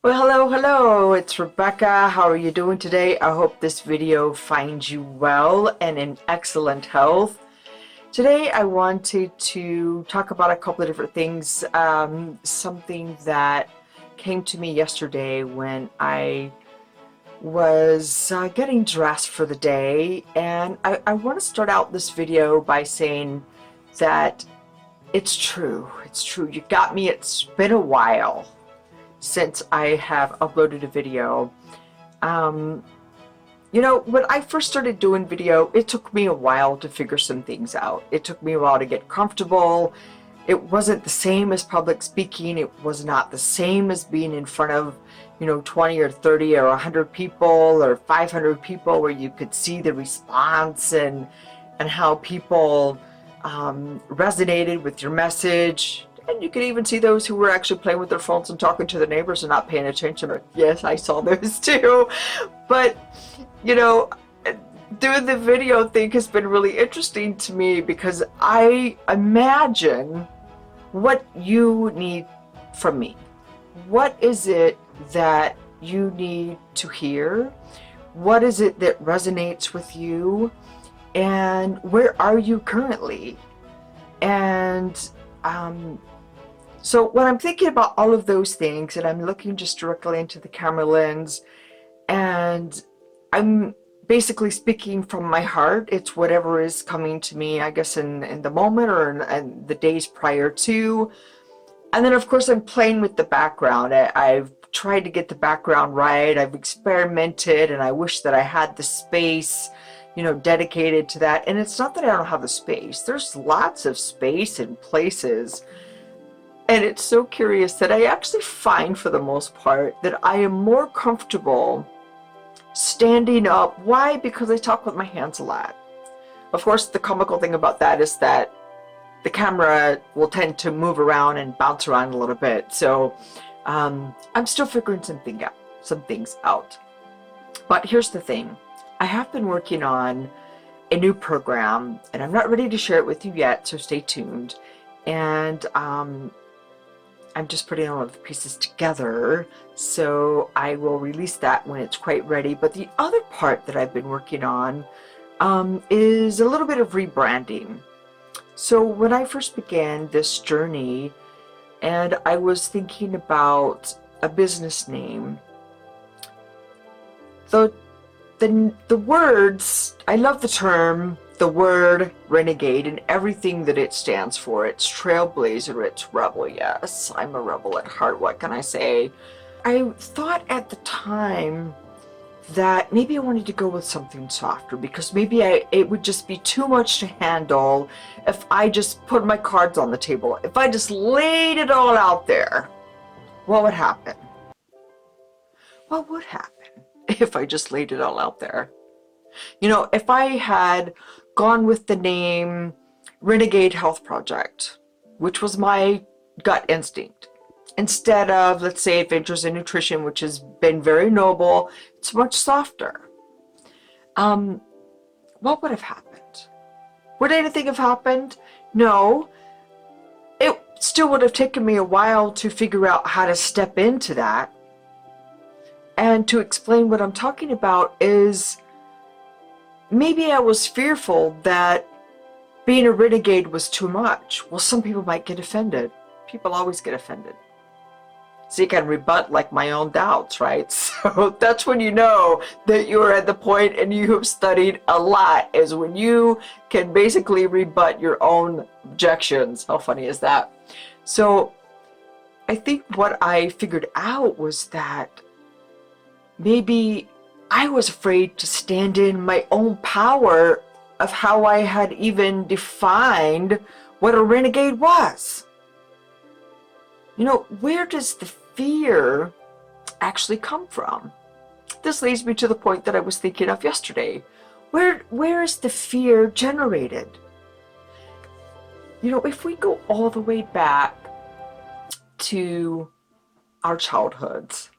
Well, hello, it's Rebecca. How are you doing today? I hope this video finds you well and in excellent health. Today I wanted to talk about a couple of different things. Something that came to me yesterday when I was getting dressed for the day, and I want to start out this video by saying that it's true. It's true. You got me. It's been a while since I have uploaded a video. Um, when I first started doing video, it took me a while to figure some things out. It took me a while to get comfortable. It wasn't the same as public speaking. It was not the same as being in front of, 20 or 30 or 100 people or 500 people where you could see the response and how people resonated with your message. And you could even see those who were actually playing with their phones and talking to their neighbors and not paying attention. Yes, I saw those too. But, doing the video thing has been really interesting to me because I imagine what you need from me. What is it that you need to hear? What is it that resonates with you? And where are you currently? And so when I'm thinking about all of those things, and I'm looking just directly into the camera lens, and I'm basically speaking from my heart, it's whatever is coming to me, I guess, in the moment or in the days prior to. And then, of course, I'm playing with the background. I've tried to get the background right. I've experimented, and I wish that I had the space, dedicated to that. And it's not that I don't have the space. There's lots of space and places. And it's so curious that I actually find, for the most part, that I am more comfortable standing up. Why? Because I talk with my hands a lot. Of course, the comical thing about that is that the camera will tend to move around and bounce around a little bit. So I'm still figuring some things out. But here's the thing. I have been working on a new program, and I'm not ready to share it with you yet, so stay tuned. And I'm just putting all of the pieces together, so I will release that when it's quite ready. But the other part that I've been working on is a little bit of rebranding. So when I first began this journey, and I was thinking about a business name, the words, I love the term, the word renegade and everything that it stands for. It's trailblazer, it's rebel. Yes, I'm a rebel at heart. What can I say? I thought at the time that maybe I wanted to go with something softer, because maybe it would just be too much to handle if I just put my cards on the table. If I just laid it all out there, what would happen? What would happen if I just laid it all out there? If I had gone with the name Renegade Health Project, which was my gut instinct, instead of, let's say, Adventures in Nutrition, which has been very noble, it's much softer. What would have happened? Would anything have happened? No. It still would have taken me a while to figure out how to step into that. And to explain what I'm talking about is, maybe I was fearful that being a renegade was too much. Well, some people might get offended. People always get offended. So you can rebut like my own doubts, right? So that's when you know that you're at the point and you have studied a lot, is when you can basically rebut your own objections. How funny is that? So I think what I figured out was that maybe I was afraid to stand in my own power of how I had even defined what a renegade was. Where does the fear actually come from? This leads me to the point that I was thinking of yesterday. Where is the fear generated? If we go all the way back to our childhoods,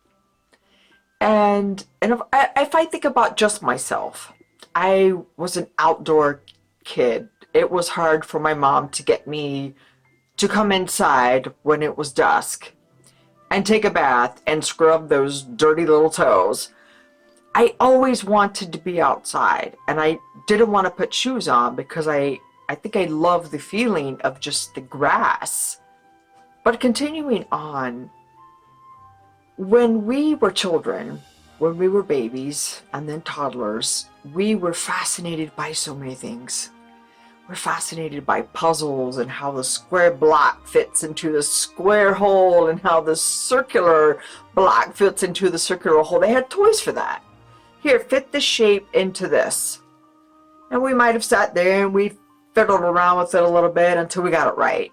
and if I think about just myself, I was an outdoor kid. It was hard for my mom to get me to come inside when it was dusk. and take a bath and scrub those dirty little toes. I always wanted to be outside, and I didn't want to put shoes on because I think I love the feeling of just the grass. But continuing on, when we were children, when we were babies and then toddlers, we were fascinated by so many things. We're fascinated by puzzles and how the square block fits into the square hole and how the circular block fits into the circular hole. They had toys for that. Here, fit this shape into this. And we might have sat there and we fiddled around with it a little bit until we got it right.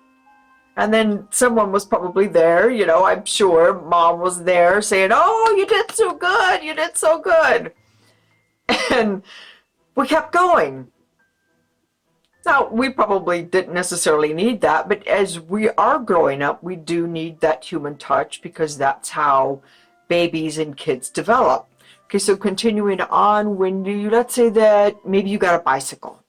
And then someone was probably there, you know, I'm sure mom was there saying, oh, you did so good, you did so good. And we kept going. Now, we probably didn't necessarily need that, but as we are growing up, we do need that human touch because that's how babies and kids develop. Okay, so continuing on, when you, let's say that maybe you got a bicycle.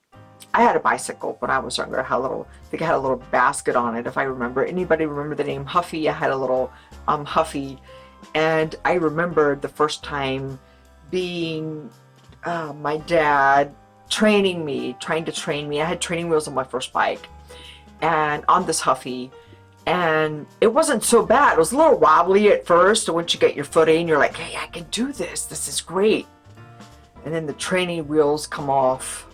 I had a bicycle when I was younger. I think I had a little basket on it, if I remember. Anybody remember the name Huffy? I had a little Huffy, and I remember the first time being my dad trying to train me. I had training wheels on my first bike, and on this Huffy, and it wasn't so bad. It was a little wobbly at first, and once you get your footing, you're like, hey, I can do this. This is great. And then the training wheels come off.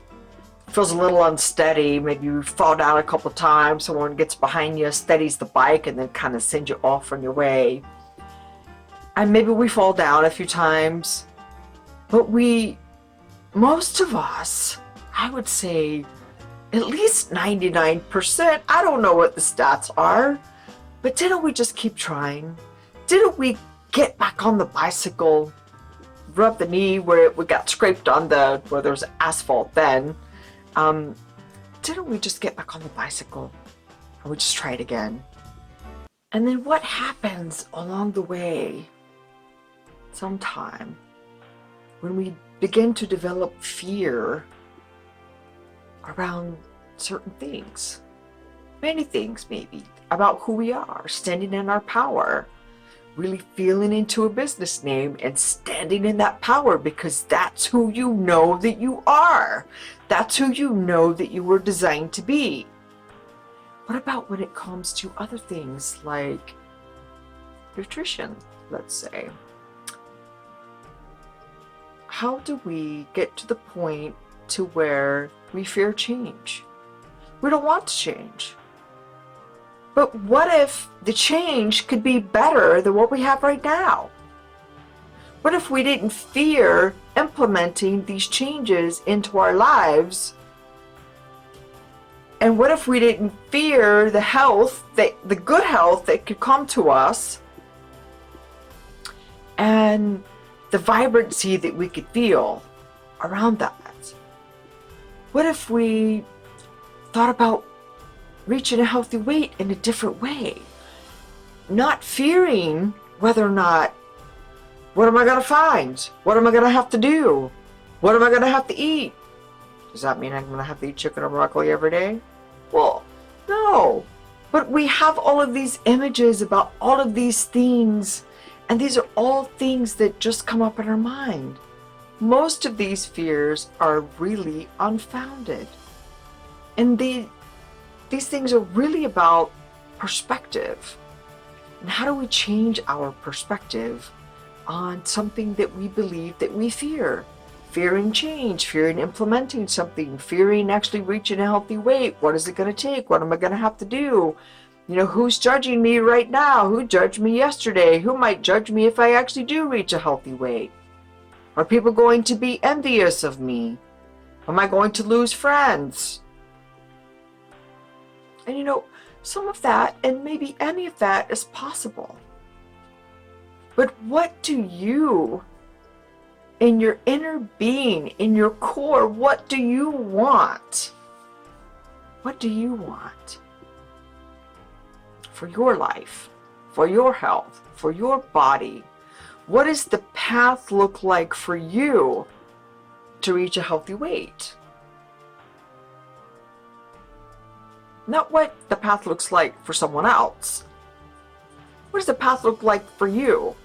It feels a little unsteady. Maybe you fall down a couple times. Someone gets behind you, steadies the bike, and then kind of sends you off on your way. And maybe we fall down a few times. But most of us, I would say, at least 99%, I don't know what the stats are, but didn't we just keep trying? Didn't we get back on the bicycle, rub the knee where we got scraped on where there was asphalt then? Didn't we just get back on the bicycle and we just try it again? And then what happens along the way sometime when we begin to develop fear around certain things, many things maybe, about who we are, standing in our power, really feeling into a business name and standing in that power because that's who you know that you are. That's who you know that you were designed to be. What about when it comes to other things like nutrition, let's say? How do we get to the point to where we fear change? We don't want to change. But what if the change could be better than what we have right now? What if we didn't fear implementing these changes into our lives? And what if we didn't fear the good health that could come to us and the vibrancy that we could feel around that? What if we thought about reaching a healthy weight in a different way? Not fearing whether or not, what am I going to find? What am I going to have to do? What am I going to have to eat? Does that mean I'm going to have to eat chicken or broccoli every day? Well, no. But we have all of these images about all of these things, and these are all things that just come up in our mind. Most of these fears are really unfounded. And these things are really about perspective. And how do we change our perspective on something that we believe that we fear? Fearing change, fearing implementing something, fearing actually reaching a healthy weight. What is it going to take? What am I going to have to do? You know, who's judging me right now? Who judged me yesterday? Who might judge me if I actually do reach a healthy weight? Are people going to be envious of me? Am I going to lose friends? And you know, some of that, and maybe any of that, is possible. But what do you, in your inner being, in your core, what do you want? What do you want? For your life, for your health, for your body. What does the path look like for you to reach a healthy weight? Not what the path looks like for someone else. What does the path look like for you?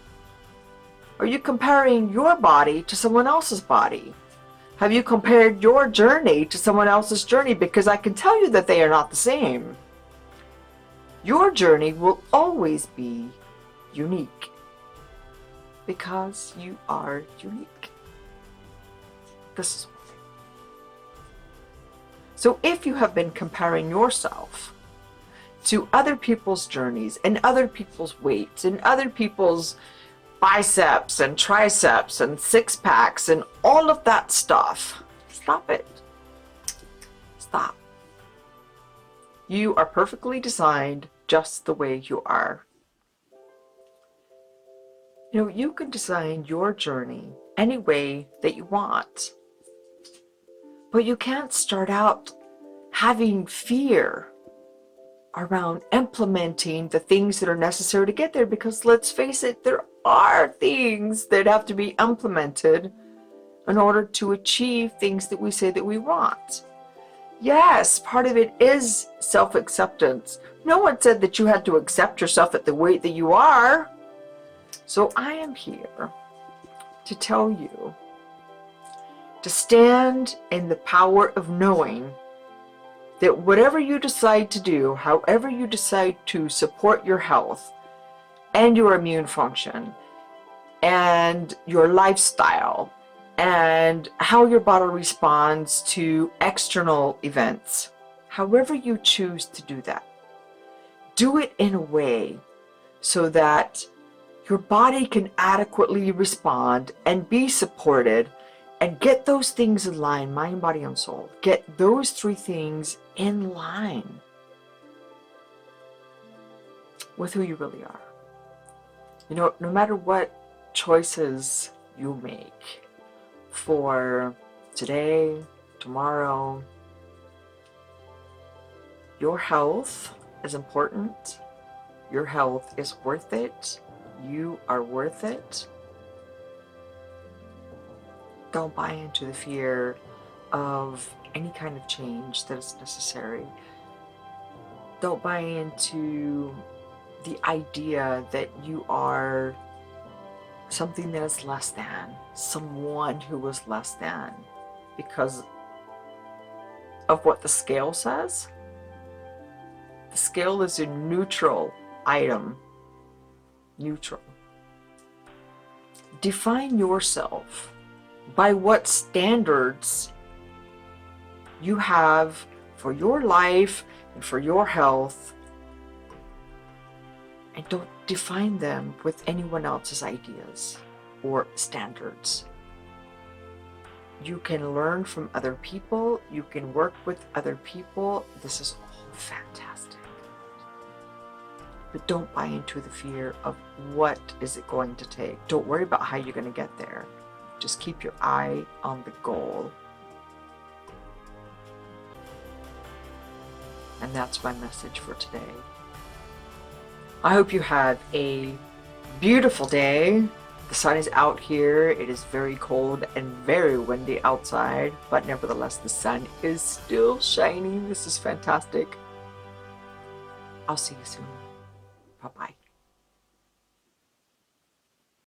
Are you comparing your body to someone else's body? Have you compared your journey to someone else's journey? Because I can tell you that they are not the same. Your journey will always be unique because you are unique. This is so if you have been comparing yourself to other people's journeys and other people's weights and other people's biceps and triceps and six packs and all of that stuff, stop it. Stop. You are perfectly designed just the way you are. You know, you can design your journey any way that you want. But you can't start out having fear around implementing the things that are necessary to get there, because let's face it, there are things that have to be implemented in order to achieve things that we say that we want. Yes, part of it is self-acceptance. No one said that you had to accept yourself at the weight that you are. So I am here to tell you to stand in the power of knowing that whatever you decide to do, however you decide to support your health and your immune function and your lifestyle and how your body responds to external events, however you choose to do that, do it in a way so that your body can adequately respond and be supported and get those things in line, mind, body, and soul. Get those three things in line with who you really are. You know, no matter what choices you make for today, tomorrow, your health is important. Your health is worth it. You are worth it. Don't buy into the fear of any kind of change that is necessary. Don't buy into the idea that you are something that is less than, someone who is less than, because of what the scale says. The scale is a neutral item. Neutral. Define yourself by what standards you have for your life and for your health, and don't define them with anyone else's ideas or standards. You can learn from other people, you can work with other people. This is all fantastic. But don't buy into the fear of what is it going to take. Don't worry about how you're going to get there. Just keep your eye on the goal. And that's my message for today. I hope you have a beautiful day. The sun is out here. It is very cold and very windy outside, but nevertheless, the sun is still shining. This is fantastic. I'll see you soon. Bye-bye.